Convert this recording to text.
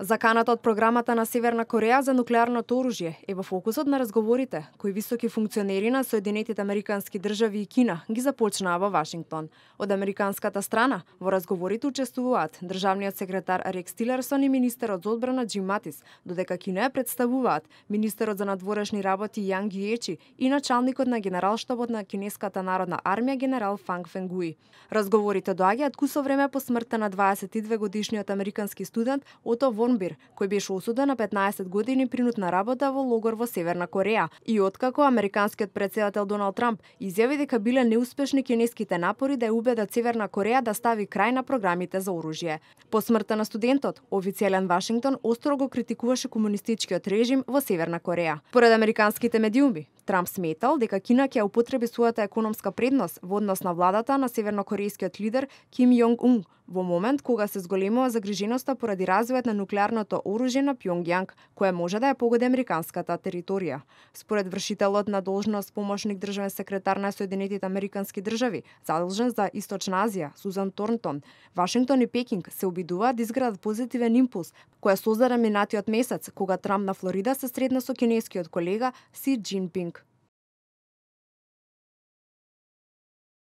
Заканата од програмата на Северна Кореја за нуклеарното оружје е во фокусот на разговорите кои високи функционери на Соединетите Американски држави и Кина ги започнаа во Вашингтон. Од американската страна во разговорите учествуваат државниот секретар Рекс Тилерсон и министерот за одбрана Џим Матис, додека Кина ја представуваат министерот за надворешни работи Јанг Јиечи и началникот на генералштабот на Кинеската народна армија генерал Фанг Фенгуи. Разговорите доаѓаат кусо време по смртта на 22 годишниот американски студент Ото Вонбир, кој беше осуден на 15 години принудна работа во логор во Северна Кореја и откако американскиот претседател Доналд Трамп изјави дека биле неуспешни кинеските напори да ја убедат Северна Кореја да стави крај на програмите за оружје. По смртта на студентот, официјален Вашингтон остро го критикуваше комунистичкиот режим во Северна Кореја. Според американските медиуми, Трамп сметал дека Кина ќе употреби својата економска предност во однос на владата на севернокорејскиот лидер Ким Јонг Ун во момент кога се зголемува загриженоста поради развојот на нуклеарното оружје на Пјонгјанг, кое може да ја погоди американската територија. Според вршителот на должност помошник државен секретар на Соединетите Американски држави, задолжен за Источна Азија, Сузан Торнтон, Вашингтон и Пекинг се обидуваат да изградат позитивен импулс, која создаде минатиот месец, кога Трамп на Флорида се сретна со кинескиот колега Си Џинпинг.